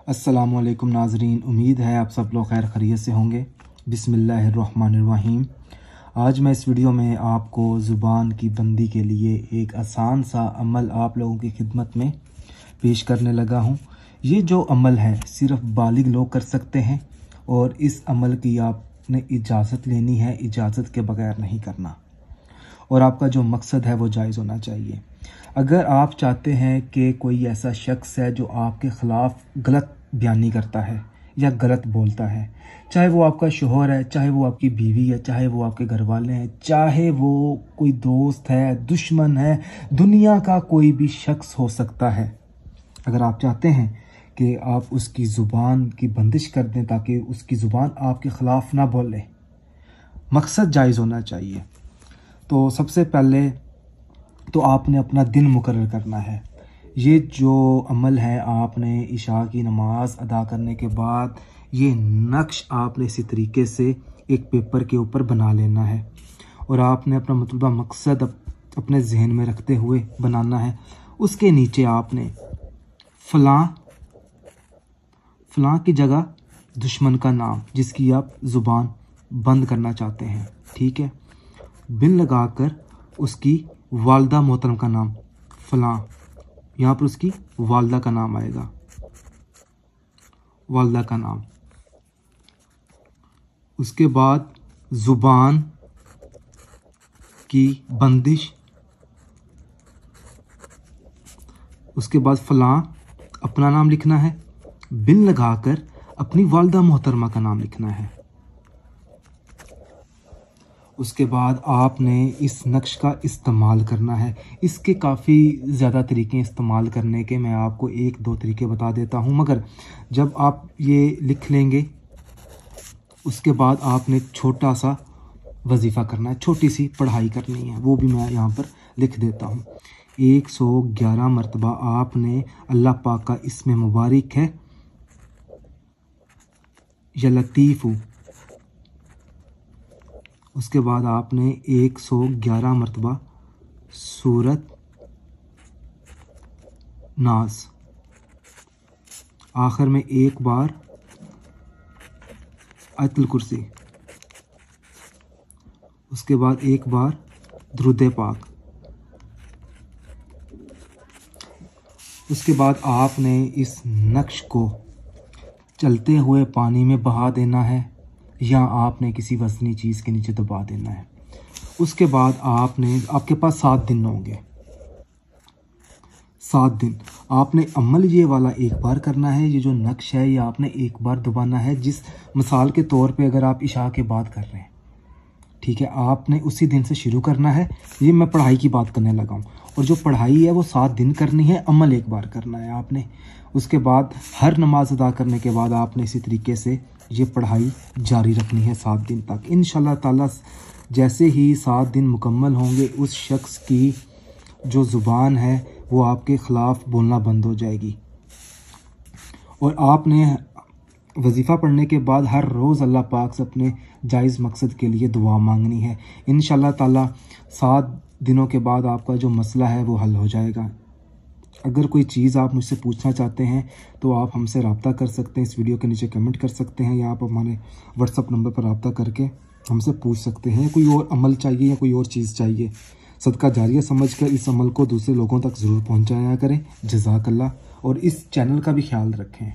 अस्सलामुअलैकुम नाजरीन, उम्मीद है आप सब लोग खैर खैरियत से होंगे। बिस्मिल्लाहिर्रहमानिर्रहीम। आज मैं इस वीडियो में आपको ज़ुबान की बंदी के लिए एक आसान सा अमल आप लोगों की खिदमत में पेश करने लगा हूँ। ये जो अमल है सिर्फ बालिग लोग कर सकते हैं और इस अमल की आपने इजाज़त लेनी है, इजाज़त के बगैर नहीं करना, और आपका जो मकसद है वो जायज़ होना चाहिए। अगर आप चाहते हैं कि कोई ऐसा शख्स है जो आपके ख़िलाफ़ गलत बयानी करता है या गलत बोलता है, चाहे वो आपका शोहर है, चाहे वो आपकी बीवी है, चाहे वो आपके घर वाले हैं, चाहे वो कोई दोस्त है, दुश्मन है, दुनिया का कोई भी शख्स हो सकता है, अगर आप चाहते हैं कि आप उसकी ज़ुबान की बंदिश कर दें ताकि उसकी ज़ुबान आपके ख़िलाफ़ ना बोले, मकसद जायज़ होना चाहिए, तो सबसे पहले तो आपने अपना दिन मुकर्रर करना है। ये जो अमल है आपने इशा की नमाज़ अदा करने के बाद ये नक्श आपने इसी तरीके से एक पेपर के ऊपर बना लेना है और आपने अपना मतलूबा मकसद अपने जहन में रखते हुए बनाना है। उसके नीचे आपने फ़लाँ की जगह दुश्मन का नाम जिसकी आप ज़ुबान बंद करना चाहते हैं, ठीक है, बिन लगाकर उसकी वालदा मोहतरम का नाम फ़लाँ, यहाँ पर उसकी वालदा का नाम आएगा, वालदा का नाम। उसके बाद ज़ुबान की बंदिश, उसके बाद फ़लाँ अपना नाम लिखना है, बिन लगाकर अपनी वालदा मोहतरमा का नाम लिखना है। उसके बाद आपने इस नक्श का इस्तेमाल करना है। इसके काफ़ी ज़्यादा तरीके इस्तेमाल करने के, मैं आपको एक दो तरीके बता देता हूँ, मगर जब आप ये लिख लेंगे उसके बाद आपने एक छोटा सा वजीफ़ा करना है, छोटी सी पढ़ाई करनी है, वो भी मैं यहाँ पर लिख देता हूँ। 111 मरतबा आपने अल्लाह पाक का इसमें मुबारक है या लतीफ़ु, उसके बाद आपने 111 मरतबा सूरत नास, आखिर में एक बार आयतुल कुर्सी, उसके बाद एक बार दुरूद पाक। उसके बाद आपने इस नक्श को चलते हुए पानी में बहा देना है या आपने किसी वज़नी चीज़ के नीचे दबा देना है। उसके बाद आपके पास 7 दिन होंगे। 7 दिन आपने अमल ये वाला एक बार करना है। ये जो नक्श है ये आपने एक बार दबाना है। जिस मिसाल के तौर पे अगर आप इशा के बाद कर रहे हैं, ठीक है, आपने उसी दिन से शुरू करना है। ये मैं पढ़ाई की बात करने लगा हूँ, और जो पढ़ाई है वो 7 दिन करनी है, अमल एक बार करना है आपने। उसके बाद हर नमाज अदा करने के बाद आपने इसी तरीके से ये पढ़ाई जारी रखनी है 7 दिन तक। इंशाल्लाह ताला जैसे ही 7 दिन मुकम्मल होंगे उस शख्स की जो ज़ुबान है वो आपके ख़िलाफ़ बोलना बंद हो जाएगी। और आपने वजीफ़ा पढ़ने के बाद हर रोज़ अल्लाह पाक से अपने जायज़ मकसद के लिए दुआ मांगनी है। इंशाल्लाह ताला 7 दिनों के बाद आपका जो मसला है वो हल हो जाएगा। अगर कोई चीज़ आप मुझसे पूछना चाहते हैं तो आप हमसे रब्ता कर सकते हैं, इस वीडियो के नीचे कमेंट कर सकते हैं, या आप हमारे व्हाट्सअप नंबर पर रब्ता करके हमसे पूछ सकते हैं। कोई और अमल चाहिए या कोई और चीज़ चाहिए, सदका जारिया समझकर इस अमल को दूसरे लोगों तक ज़रूर पहुँचाया करें। जज़ाकल्लाह। और इस चैनल का भी ख्याल रखें।